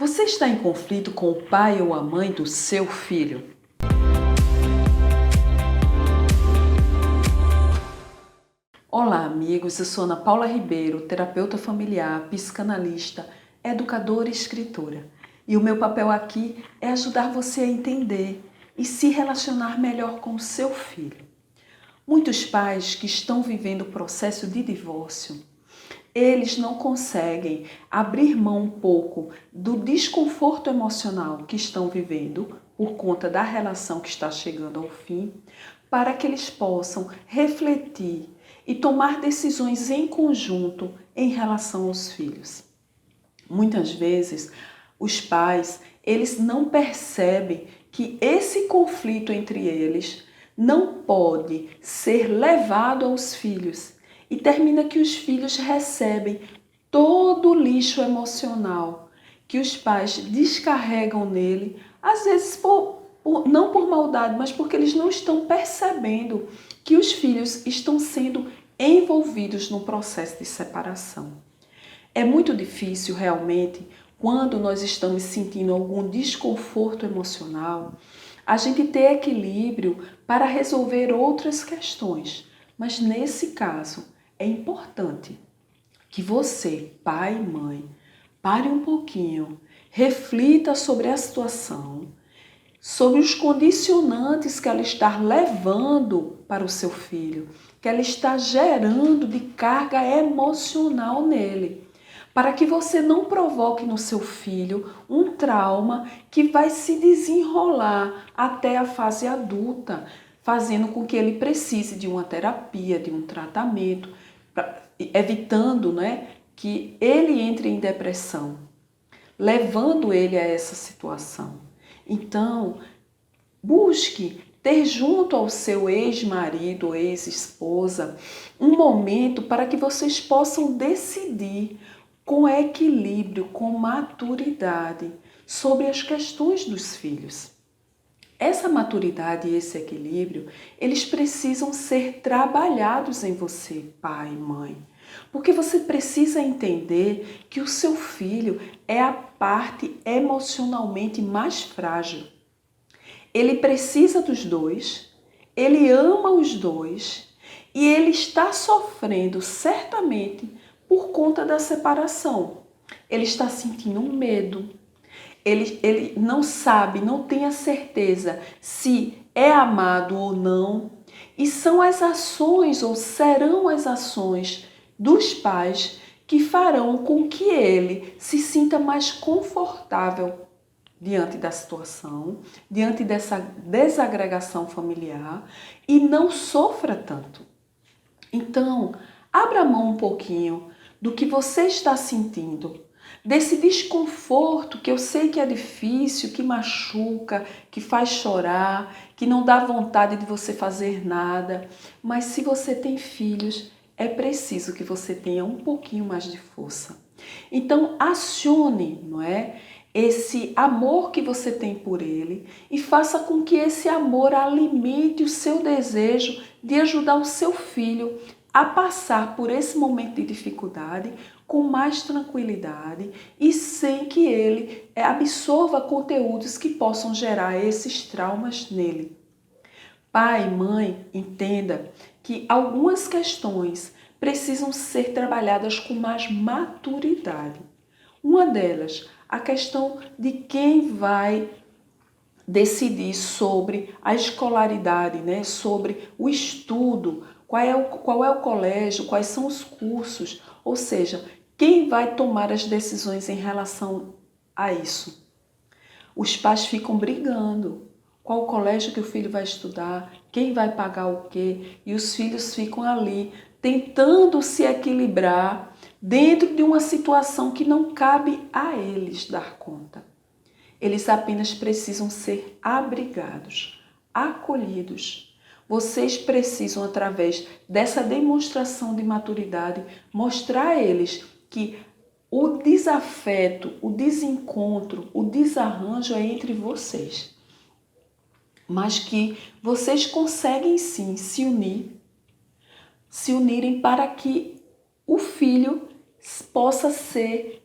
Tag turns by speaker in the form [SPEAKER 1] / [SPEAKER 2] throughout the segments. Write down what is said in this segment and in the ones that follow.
[SPEAKER 1] Você está em conflito com o pai ou a mãe do seu filho? Olá, amigos. Eu sou Ana Paula Ribeiro, terapeuta familiar, psicanalista, educadora e escritora. E o meu papel aqui é ajudar você a entender e se relacionar melhor com o seu filho. Muitos pais que estão vivendo o processo de divórcio, eles não conseguem abrir mão um pouco do desconforto emocional que estão vivendo por conta da relação que está chegando ao fim, para que eles possam refletir e tomar decisões em conjunto em relação aos filhos. Muitas vezes, os pais, eles não percebem que esse conflito entre eles não pode ser levado aos filhos e termina que os filhos recebem todo o lixo emocional que os pais descarregam nele, às vezes não por maldade, mas porque eles não estão percebendo que os filhos estão sendo envolvidos no processo de separação. É muito difícil realmente, quando nós estamos sentindo algum desconforto emocional, a gente ter equilíbrio para resolver outras questões. Mas nesse caso, é importante que você, pai e mãe, pare um pouquinho, reflita sobre a situação, sobre os condicionantes que ela está levando para o seu filho, que ela está gerando de carga emocional nele, para que você não provoque no seu filho um trauma que vai se desenrolar até a fase adulta, fazendo com que ele precise de uma terapia, de um tratamento, evitando, que ele entre em depressão, levando ele a essa situação. Então, busque ter junto ao seu ex-marido ou ex-esposa um momento para que vocês possam decidir com equilíbrio, com maturidade, sobre as questões dos filhos. Essa maturidade e esse equilíbrio, eles precisam ser trabalhados em você, pai e mãe. Porque você precisa entender que o seu filho é a parte emocionalmente mais frágil. Ele precisa dos dois, ele ama os dois e ele está sofrendo certamente por conta da separação. Ele está sentindo um medo, ele não sabe, não tem a certeza se é amado ou não. E são as ações ou serão as ações dos pais que farão com que ele se sinta mais confortável diante da situação, diante dessa desagregação familiar e não sofra tanto. Então, abra mão um pouquinho do que você está sentindo, desse desconforto que eu sei que é difícil, que machuca, que faz chorar, que não dá vontade de você fazer nada, mas se você tem filhos, é preciso que você tenha um pouquinho mais de força. Então, acione, esse amor que você tem por ele e faça com que esse amor alimente o seu desejo de ajudar o seu filho a passar por esse momento de dificuldade com mais tranquilidade e sem que ele absorva conteúdos que possam gerar esses traumas nele. Pai e mãe, entenda que algumas questões precisam ser trabalhadas com mais maturidade. Uma delas, a questão de quem vai decidir sobre a escolaridade, sobre o estudo, qual é o colégio, quais são os cursos, ou seja, quem vai tomar as decisões em relação a isso. Os pais ficam brigando. Qual colégio que o filho vai estudar, quem vai pagar o quê, e os filhos ficam ali tentando se equilibrar dentro de uma situação que não cabe a eles dar conta. Eles apenas precisam ser abrigados, acolhidos. Vocês precisam, através dessa demonstração de maturidade, mostrar a eles que o desafeto, o desencontro, o desarranjo é entre vocês. Mas que vocês conseguem sim se unirem para que o filho possa ser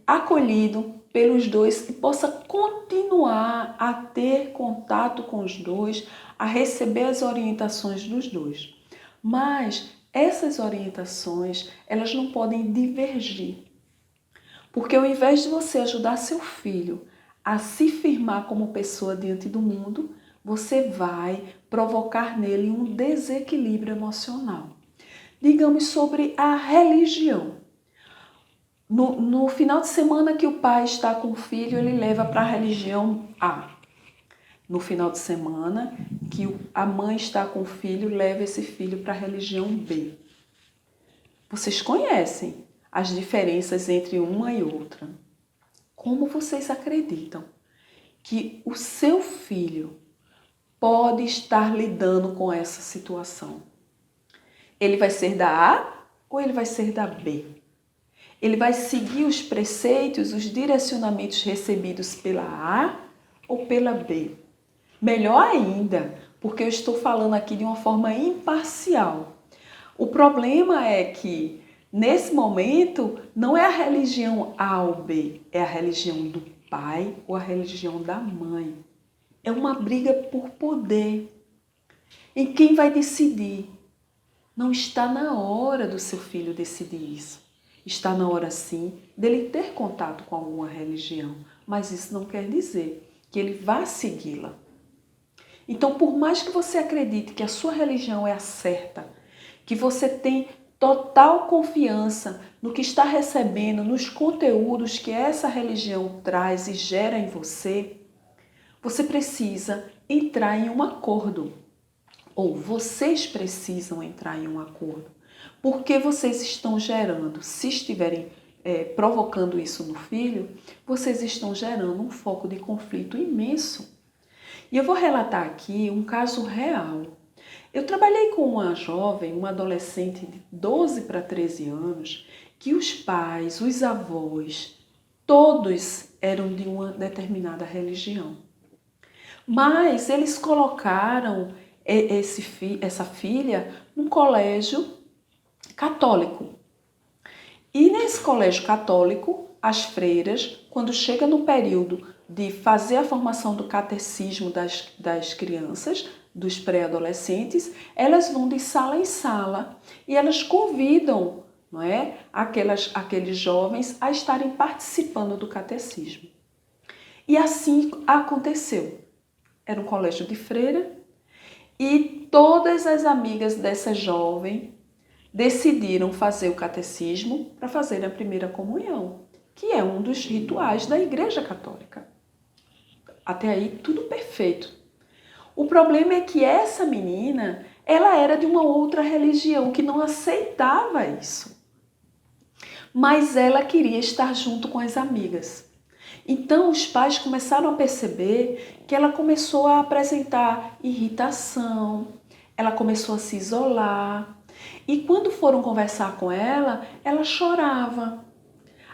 [SPEAKER 1] acolhido pelos dois e possa continuar a ter contato com os dois, a receber as orientações dos dois. Mas essas orientações, elas não podem divergir. Porque ao invés de você ajudar seu filho a se firmar como pessoa diante do mundo, você vai provocar nele um desequilíbrio emocional. Digamos sobre a religião. No final de semana que o pai está com o filho, ele leva para a religião A. No final de semana que a mãe está com o filho, leva esse filho para a religião B. Vocês conhecem as diferenças entre uma e outra. Como vocês acreditam que o seu filho pode estar lidando com essa situação? Ele vai ser da A ou ele vai ser da B? Ele vai seguir os preceitos, os direcionamentos recebidos pela A ou pela B? Melhor ainda, porque eu estou falando aqui de uma forma imparcial. O problema é que, nesse momento, não é a religião A ou B, é a religião do pai ou a religião da mãe. É uma briga por poder. E quem vai decidir? Não está na hora do seu filho decidir isso. Está na hora, sim, dele ter contato com alguma religião, mas isso não quer dizer que ele vá segui-la. Então, por mais que você acredite que a sua religião é a certa, que você tem total confiança no que está recebendo, nos conteúdos que essa religião traz e gera em você, você precisa entrar em um acordo. Ou vocês precisam entrar em um acordo. Porque vocês estão gerando, se estiverem provocando isso no filho, vocês estão gerando um foco de conflito imenso. E eu vou relatar aqui um caso real. Eu trabalhei com uma jovem, uma adolescente de 12 para 13 anos, que os pais, os avós, todos eram de uma determinada religião. Mas eles colocaram essa filha num colégio católico. E nesse colégio católico, as freiras, quando chega no período de fazer a formação do catecismo das crianças, dos pré-adolescentes, elas vão de sala em sala e elas convidam, não é, aqueles jovens a estarem participando do catecismo. E assim aconteceu. Era um colégio de freira e todas as amigas dessa jovem decidiram fazer o catecismo para fazer a primeira comunhão, que é um dos rituais da Igreja Católica. Até aí, tudo perfeito. O problema é que essa menina, ela era de uma outra religião que não aceitava isso. Mas ela queria estar junto com as amigas. Então, os pais começaram a perceber que ela começou a apresentar irritação, ela começou a se isolar. E quando foram conversar com ela, ela chorava.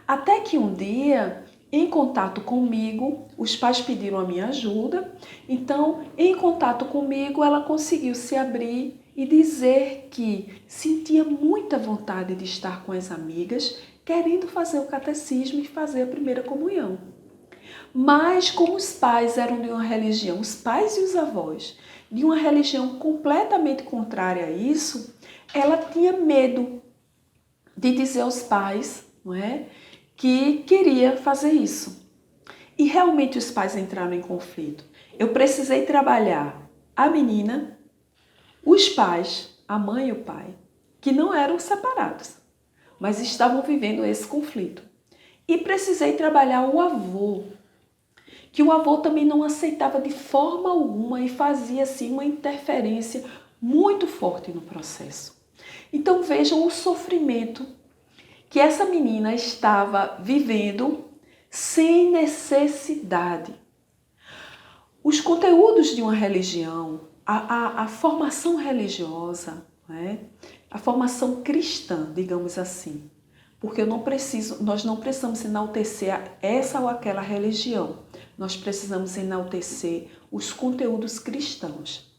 [SPEAKER 1] Até que um dia, em contato comigo, os pais pediram a minha ajuda. Então, em contato comigo, ela conseguiu se abrir e dizer que sentia muita vontade de estar com as amigas, querendo fazer o catecismo e fazer a primeira comunhão. Mas como os pais eram de uma religião, os pais e os avós, de uma religião completamente contrária a isso, ela tinha medo de dizer aos pais, não é, que queria fazer isso. E realmente os pais entraram em conflito. Eu precisei trabalhar a menina, os pais, a mãe e o pai, que não eram separados, mas estavam vivendo esse conflito. E precisei trabalhar o avô, que o avô também não aceitava de forma alguma e fazia assim uma interferência muito forte no processo. Então vejam o sofrimento que essa menina estava vivendo sem necessidade. Os conteúdos de uma religião, a formação religiosa, né? A formação cristã, digamos assim, porque nós não precisamos enaltecer essa ou aquela religião, nós precisamos enaltecer os conteúdos cristãos.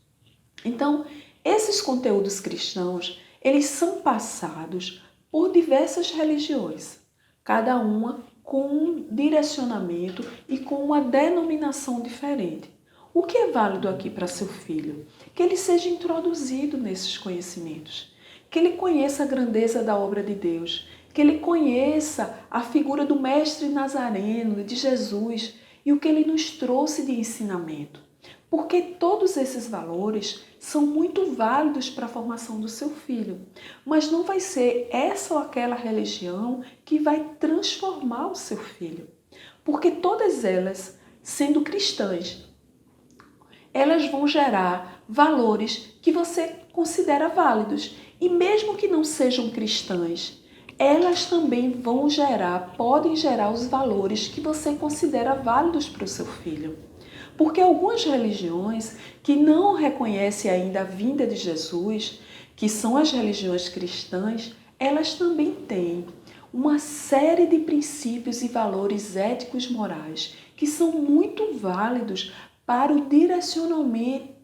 [SPEAKER 1] Então, esses conteúdos cristãos, eles são passados por diversas religiões, cada uma com um direcionamento e com uma denominação diferente. O que é válido aqui para seu filho? Que ele seja introduzido nesses conhecimentos, que ele conheça a grandeza da obra de Deus, que ele conheça a figura do Mestre Nazareno, de Jesus, e o que ele nos trouxe de ensinamento. Porque todos esses valores são muito válidos para a formação do seu filho. Mas não vai ser essa ou aquela religião que vai transformar o seu filho. Porque todas elas, sendo cristãs, elas vão gerar valores que você considera válidos. E mesmo que não sejam cristãs, elas também vão gerar, podem gerar os valores que você considera válidos para o seu filho. Porque algumas religiões que não reconhecem ainda a vinda de Jesus, que são as religiões cristãs, elas também têm uma série de princípios e valores éticos morais que são muito válidos para o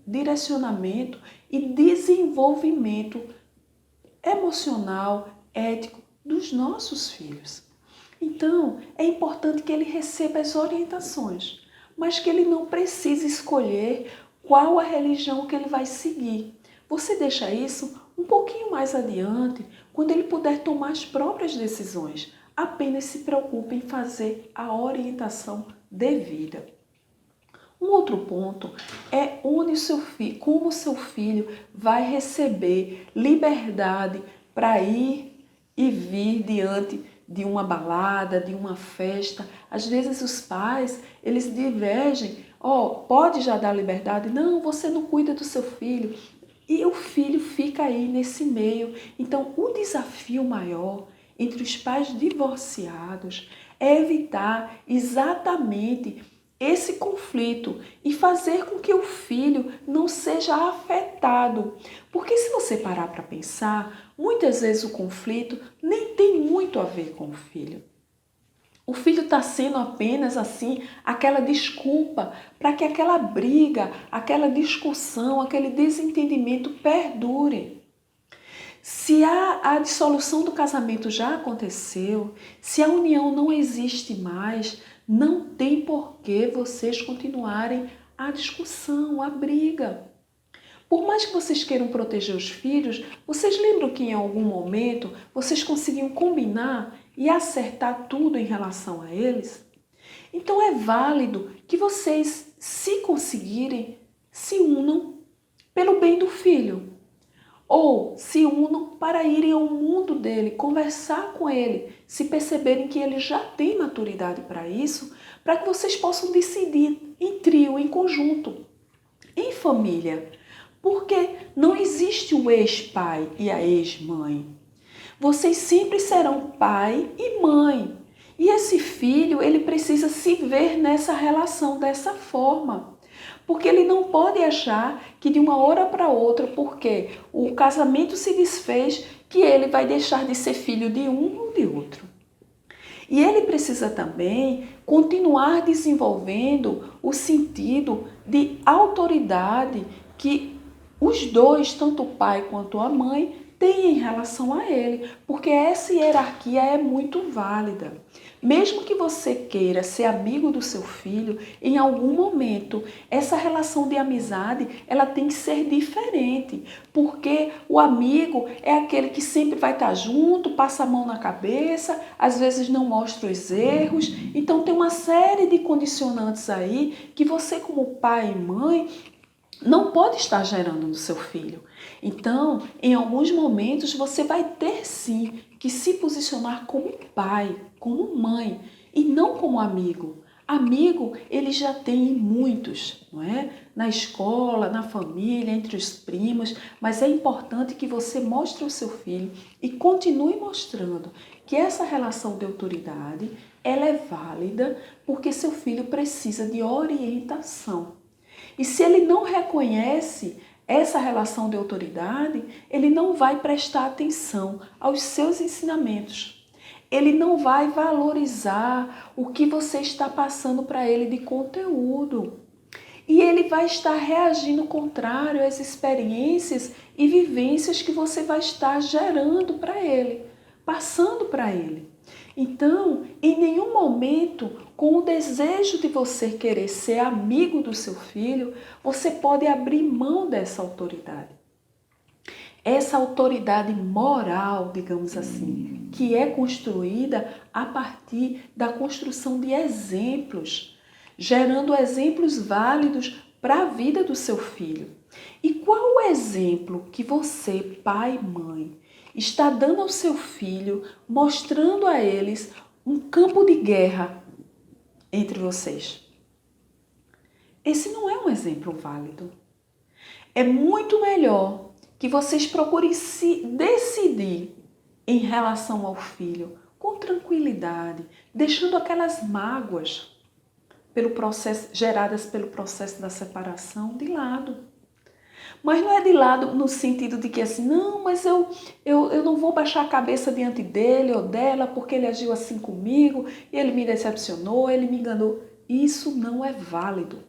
[SPEAKER 1] direcionamento e desenvolvimento emocional, ético dos nossos filhos. Então, é importante que ele receba as orientações, mas que ele não precise escolher qual a religião que ele vai seguir. Você deixa isso um pouquinho mais adiante, quando ele puder tomar as próprias decisões. Apenas se preocupe em fazer a orientação devida. Um outro ponto é onde como o seu filho vai receber liberdade para ir e vir diante de uma balada, de uma festa. Às vezes os pais, eles divergem. Pode já dar liberdade? Não, você não cuida do seu filho. E o filho fica aí nesse meio. Então, o desafio maior entre os pais divorciados é evitar exatamente esse conflito e fazer com que o filho não seja afetado. Porque se você parar para pensar, muitas vezes o conflito nem tem muito a ver com o filho. O filho está sendo apenas assim, aquela desculpa para que aquela briga, aquela discussão, aquele desentendimento perdure. Se a dissolução do casamento já aconteceu, se a união não existe mais, não tem por que vocês continuarem a discussão, a briga. Por mais que vocês queiram proteger os filhos, vocês lembram que em algum momento vocês conseguiam combinar e acertar tudo em relação a eles? Então é válido que vocês, se conseguirem, se unam pelo bem do filho. Ou se unam para irem ao mundo dele, conversar com ele, se perceberem que ele já tem maturidade para isso, para que vocês possam decidir em trio, em conjunto, em família. Porque não existe o ex-pai e a ex-mãe. Vocês sempre serão pai e mãe. E esse filho, ele precisa se ver nessa relação dessa forma. Porque ele não pode achar que de uma hora para outra, porque o casamento se desfez, que ele vai deixar de ser filho de um ou de outro. E ele precisa também continuar desenvolvendo o sentido de autoridade que os dois, tanto o pai quanto a mãe, têm em relação a ele, porque essa hierarquia é muito válida. Mesmo que você queira ser amigo do seu filho, em algum momento, essa relação de amizade, ela tem que ser diferente, porque o amigo é aquele que sempre vai estar junto, passa a mão na cabeça, às vezes não mostra os erros, então tem uma série de condicionantes aí que você, como pai e mãe, não pode estar gerando no seu filho. Então, em alguns momentos, você vai ter sim que se posicionar como pai, como mãe e não como amigo. Amigo, ele já tem muitos, não é? Na escola, na família, entre os primos, mas é importante que você mostre ao seu filho e continue mostrando que essa relação de autoridade, ela é válida porque seu filho precisa de orientação. E se ele não reconhece essa relação de autoridade, ele não vai prestar atenção aos seus ensinamentos. Ele não vai valorizar o que você está passando para ele de conteúdo. E ele vai estar reagindo contrário às experiências e vivências que você vai estar gerando para ele, passando para ele. Então, em nenhum momento, com o desejo de você querer ser amigo do seu filho, você pode abrir mão dessa autoridade. Essa autoridade moral, digamos assim, que é construída a partir da construção de exemplos, gerando exemplos válidos para a vida do seu filho. E qual o exemplo que você, pai e mãe, está dando ao seu filho, mostrando a eles um campo de guerra entre vocês? Esse não é um exemplo válido. É muito melhor que vocês procurem se decidir em relação ao filho com tranquilidade, deixando aquelas mágoas geradas pelo processo da separação de lado. Mas não é de lado no sentido de que assim, não, mas eu não vou baixar a cabeça diante dele ou dela porque ele agiu assim comigo, e ele me decepcionou, ele me enganou. Isso não é válido.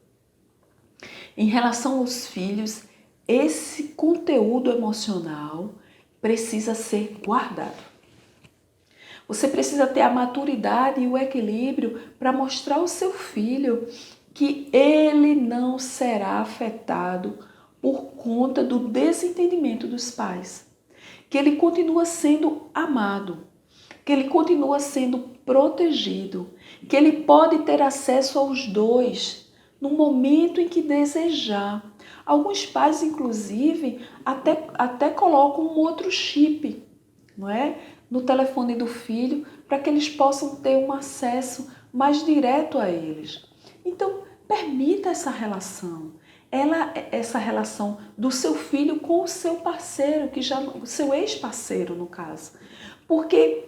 [SPEAKER 1] Em relação aos filhos, esse conteúdo emocional precisa ser guardado. Você precisa ter a maturidade e o equilíbrio para mostrar ao seu filho que ele não será afetado por conta do desentendimento dos pais. Que ele continua sendo amado, que ele continua sendo protegido, que ele pode ter acesso aos dois no momento em que desejar. Alguns pais, inclusive, até colocam um outro chip, não é? No telefone do filho, para que eles possam ter um acesso mais direto a eles. Então, permita essa relação. Essa relação do seu filho com o seu parceiro, o seu ex-parceiro, no caso. Porque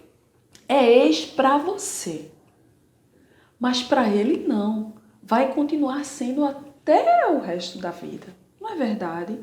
[SPEAKER 1] é ex para você, mas para ele não. Vai continuar sendo até o resto da vida. Não é verdade?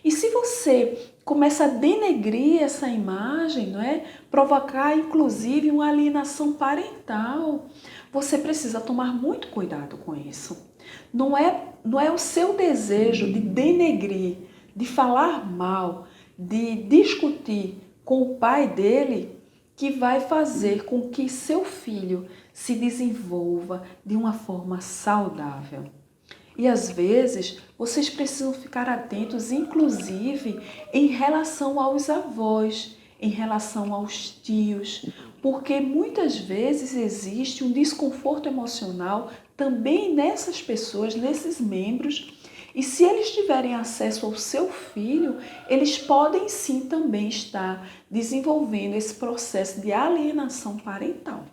[SPEAKER 1] E se você começa a denegrir essa imagem, não é? Provocar inclusive uma alienação parental, você precisa tomar muito cuidado com isso. Não é o seu desejo de denegrir, de falar mal, de discutir com o pai dele que vai fazer com que seu filho se desenvolva de uma forma saudável. E às vezes vocês precisam ficar atentos, inclusive em relação aos avós, em relação aos tios, porque muitas vezes existe um desconforto emocional também nessas pessoas, nesses membros, e se eles tiverem acesso ao seu filho, eles podem sim também estar desenvolvendo esse processo de alienação parental,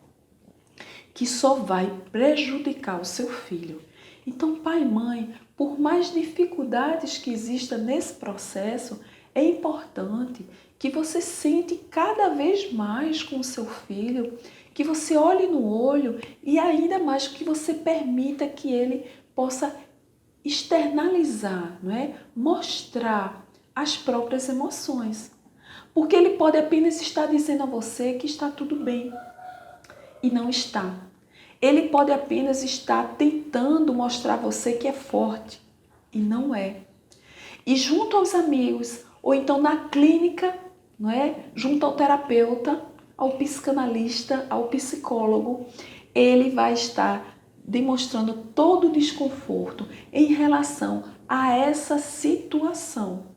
[SPEAKER 1] que só vai prejudicar o seu filho. Então, pai e mãe, por mais dificuldades que existam nesse processo, é importante que você sente cada vez mais com o seu filho, que você olhe no olho e ainda mais que você permita que ele possa externalizar, não é? Mostrar as próprias emoções. Porque ele pode apenas estar dizendo a você que está tudo bem e não está. Ele pode apenas estar tentando mostrar a você que é forte e não é. E junto aos amigos, ou então na clínica, não é? Junto ao terapeuta, ao psicanalista, ao psicólogo, ele vai estar demonstrando todo o desconforto em relação a essa situação.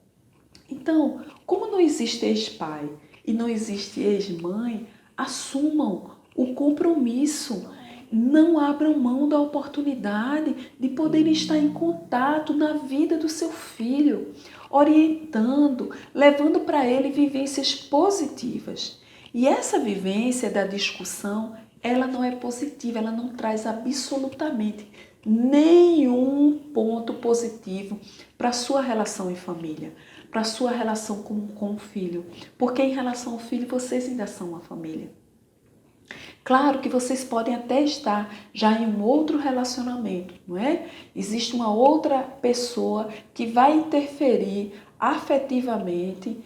[SPEAKER 1] Então, como não existe ex-pai e não existe ex-mãe, assumam o compromisso. Não abram mão da oportunidade de poder estar em contato na vida do seu filho, orientando, levando para ele vivências positivas. E essa vivência da discussão, ela não é positiva, ela não traz absolutamente nenhum ponto positivo para a sua relação em família, para a sua relação com o filho. Porque em relação ao filho, vocês ainda são uma família. Claro que vocês podem até estar já em um outro relacionamento, não é? Existe uma outra pessoa que vai interferir afetivamente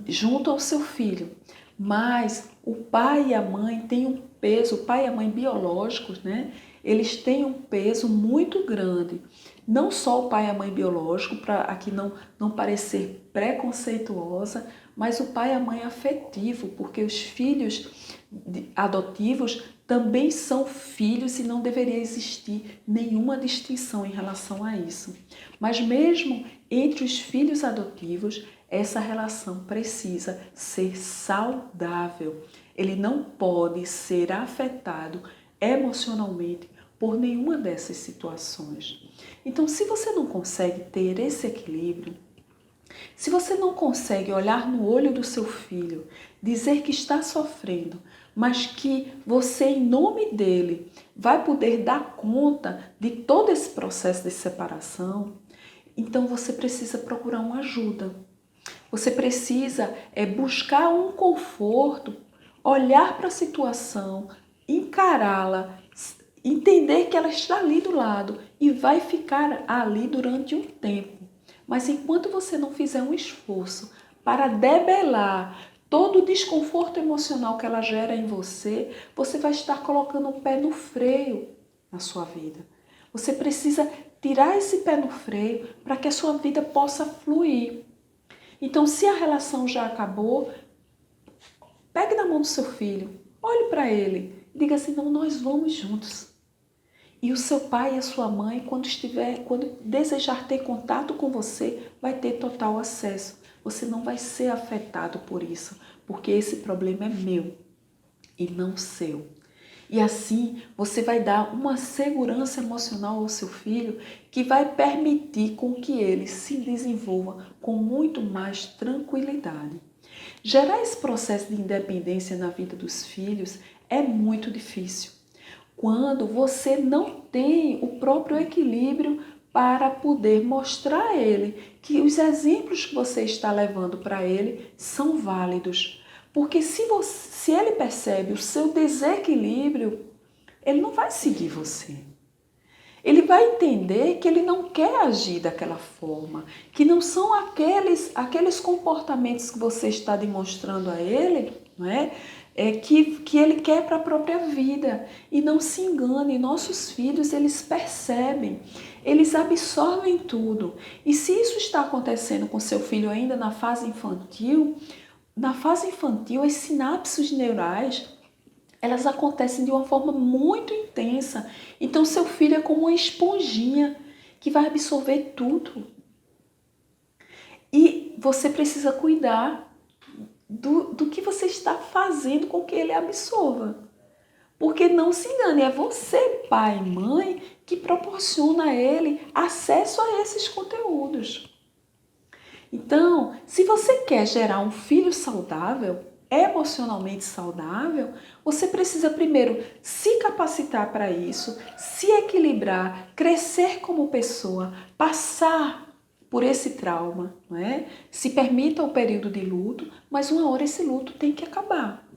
[SPEAKER 1] junto ao seu filho. Mas o pai e a mãe têm um peso, o pai e a mãe biológicos, né? Eles têm um peso muito grande. Não só o pai e a mãe biológico, para aqui não parecer preconceituosa, mas o pai e a mãe afetivo, porque os filhos adotivos também são filhos e não deveria existir nenhuma distinção em relação a isso. Mas mesmo entre os filhos adotivos, essa relação precisa ser saudável. Ele não pode ser afetado emocionalmente por nenhuma dessas situações. Então, se você não consegue ter esse equilíbrio, se você não consegue olhar no olho do seu filho, dizer que está sofrendo, mas que você, em nome dele, vai poder dar conta de todo esse processo de separação, então você precisa procurar uma ajuda. Você precisa buscar um conforto, olhar para a situação, encará-la, entender que ela está ali do lado e vai ficar ali durante um tempo. Mas enquanto você não fizer um esforço para debelar todo o desconforto emocional que ela gera em você, você vai estar colocando o pé no freio na sua vida. Você precisa tirar esse pé no freio para que a sua vida possa fluir. Então, se a relação já acabou, pegue na mão do seu filho, olhe para ele, diga assim, não, nós vamos juntos. E o seu pai e a sua mãe, quando desejar ter contato com você, vai ter total acesso. Você não vai ser afetado por isso, porque esse problema é meu e não seu. E assim você vai dar uma segurança emocional ao seu filho que vai permitir com que ele se desenvolva com muito mais tranquilidade. Gerar esse processo de independência na vida dos filhos é muito difícil. Quando você não tem o próprio equilíbrio para poder mostrar a ele que os exemplos que você está levando para ele são válidos. Porque se ele percebe o seu desequilíbrio, ele não vai seguir você. Ele vai entender que ele não quer agir daquela forma, que não são aqueles comportamentos que você está demonstrando a ele, não é? Que ele quer para a própria vida. E não se engane, nossos filhos, eles percebem, eles absorvem tudo. E se isso está acontecendo com seu filho ainda na fase infantil, as sinapses neurais, elas acontecem de uma forma muito intensa. Então, seu filho é como uma esponjinha que vai absorver tudo. E você precisa cuidar do que você está fazendo com que ele absorva. Porque não se engane, é você, pai e mãe, que proporciona a ele acesso a esses conteúdos. Então, se você quer gerar um filho saudável, emocionalmente saudável, você precisa primeiro se capacitar para isso, se equilibrar, crescer como pessoa, passar por esse trauma, não é? Se permita o período de luto, mas uma hora esse luto tem que acabar.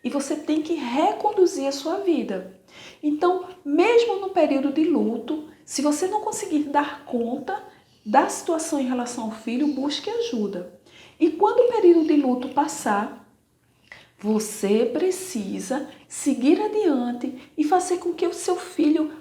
[SPEAKER 1] E você tem que reconduzir a sua vida. Então, mesmo no período de luto, se você não conseguir dar conta da situação em relação ao filho, busque ajuda. E quando o período de luto passar, você precisa seguir adiante e fazer com que o seu filho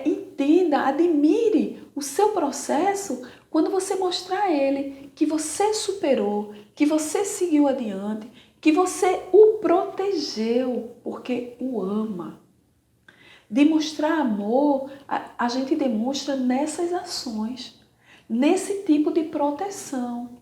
[SPEAKER 1] entenda, admire o seu processo quando você mostrar a ele que você superou, que você seguiu adiante, que você o protegeu porque o ama. Demonstrar amor, a gente demonstra nessas ações, nesse tipo de proteção.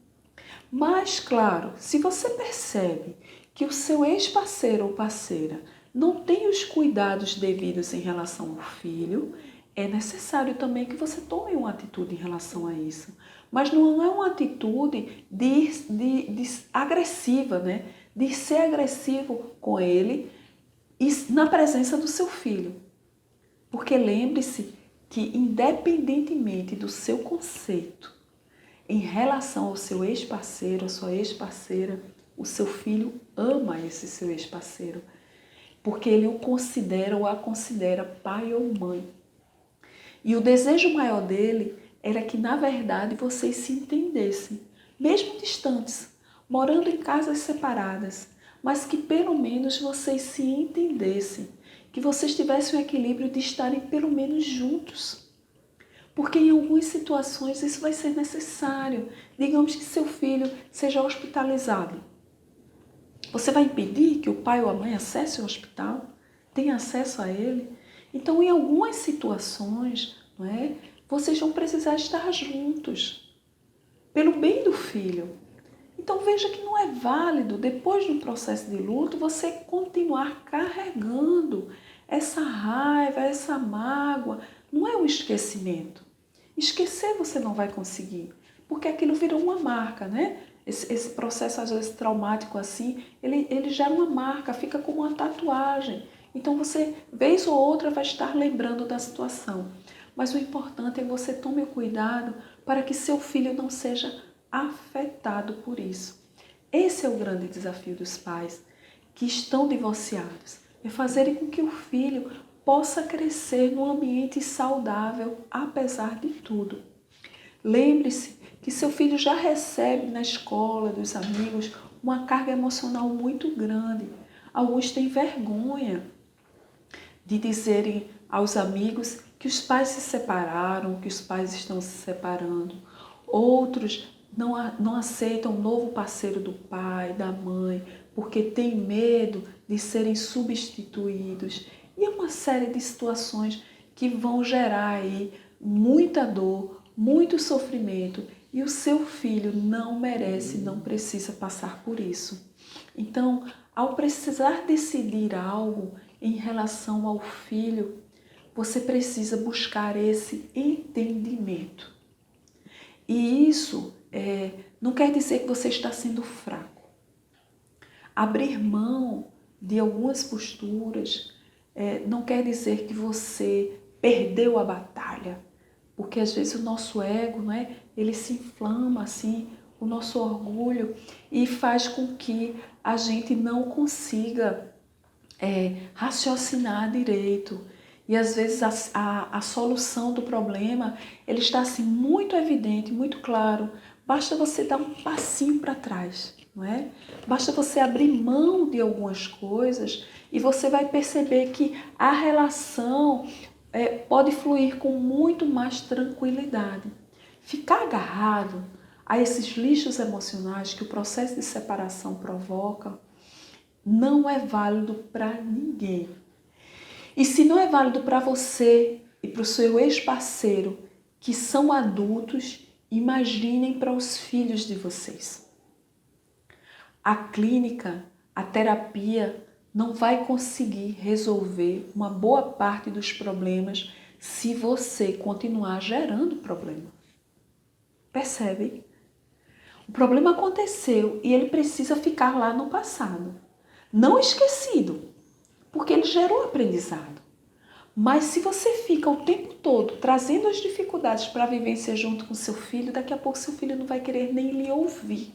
[SPEAKER 1] Mas, claro, se você percebe que o seu ex-parceiro ou parceira não tem os cuidados devidos em relação ao filho, é necessário também que você tome uma atitude em relação a isso. Mas não é uma atitude de agressiva, né? De ser agressivo com ele na presença do seu filho. Porque lembre-se que, independentemente do seu conceito em relação ao seu ex-parceiro, a sua ex-parceira, o seu filho ama esse seu ex-parceiro, porque ele o considera ou a considera pai ou mãe. E o desejo maior dele era que, na verdade, vocês se entendessem, mesmo distantes, morando em casas separadas, mas que pelo menos vocês se entendessem, que vocês tivessem o equilíbrio de estarem pelo menos juntos. Porque em algumas situações isso vai ser necessário. Digamos que seu filho seja hospitalizado. Você vai impedir que o pai ou a mãe acesse o hospital? Tenha acesso a ele? Então, em algumas situações, não é, vocês vão precisar estar juntos, pelo bem do filho. Então, veja que não é válido, depois do processo de luto, você continuar carregando essa raiva, essa mágoa. Não é um esquecimento. Esquecer você não vai conseguir, porque aquilo virou uma marca, né? Esse processo, às vezes, traumático assim, ele gera uma marca, fica como uma tatuagem. Então, você, vez ou outra, vai estar lembrando da situação. Mas o importante é que você tome o cuidado para que seu filho não seja afetado por isso. Esse é o grande desafio dos pais que estão divorciados, é fazerem com que o filho possa crescer num ambiente saudável, apesar de tudo. Lembre-se que seu filho já recebe na escola, dos amigos, uma carga emocional muito grande. Alguns têm vergonha de dizerem aos amigos que os pais se separaram, que os pais estão se separando. Outros não aceitam o novo parceiro do pai, da mãe, porque têm medo de serem substituídos. E é uma série de situações que vão gerar aí muita dor, muito sofrimento. E o seu filho não merece, não precisa passar por isso. Então, ao precisar decidir algo em relação ao filho, você precisa buscar esse entendimento. E isso não quer dizer que você está sendo fraco. Abrir mão de algumas posturas não quer dizer que você perdeu a batalha. Porque às vezes o nosso ego, né, ele se inflama assim, o nosso orgulho, e faz com que a gente não consiga raciocinar direito. E às vezes a solução do problema ele está assim muito evidente, muito claro. Basta você dar um passinho para trás, não é? Basta você abrir mão de algumas coisas e você vai perceber que a relação pode fluir com muito mais tranquilidade. Ficar agarrado a esses lixos emocionais que o processo de separação provoca não é válido para ninguém. E se não é válido para você e para o seu ex-parceiro, que são adultos, imaginem para os filhos de vocês. A clínica, a terapia, não vai conseguir resolver uma boa parte dos problemas se você continuar gerando problema. Percebem? O problema aconteceu e ele precisa ficar lá no passado. Não esquecido, porque ele gerou aprendizado. Mas se você fica o tempo todo trazendo as dificuldades para a vivência junto com seu filho, daqui a pouco seu filho não vai querer nem lhe ouvir.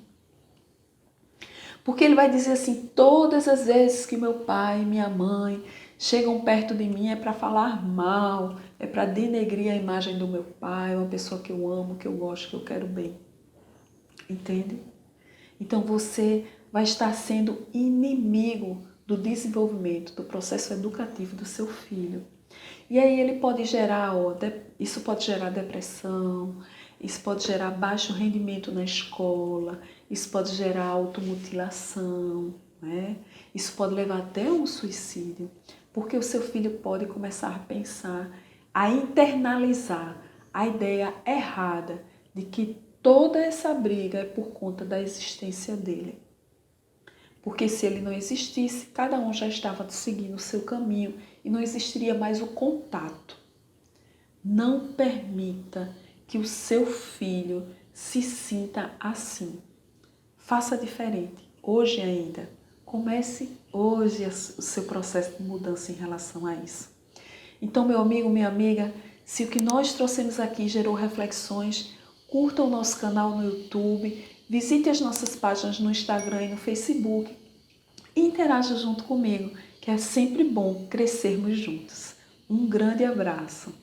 [SPEAKER 1] Porque ele vai dizer assim, todas as vezes que meu pai e minha mãe chegam perto de mim é para falar mal, é para denegrir a imagem do meu pai, uma pessoa que eu amo, que eu gosto, que eu quero bem. Entende? Então você vai estar sendo inimigo do desenvolvimento, do processo educativo do seu filho. E aí ele pode gerar, isso pode gerar depressão, isso pode gerar baixo rendimento na escola, isso pode gerar automutilação, né? Isso pode levar até um suicídio, porque o seu filho pode começar a pensar, a internalizar a ideia errada de que toda essa briga é por conta da existência dele. Porque se ele não existisse, cada um já estava seguindo o seu caminho e não existiria mais o contato. Não permita que o seu filho se sinta assim. Faça diferente, hoje ainda. Comece hoje o seu processo de mudança em relação a isso. Então, meu amigo, minha amiga, se o que nós trouxemos aqui gerou reflexões, curta o nosso canal no YouTube, visite as nossas páginas no Instagram e no Facebook e interaja junto comigo, que é sempre bom crescermos juntos. Um grande abraço.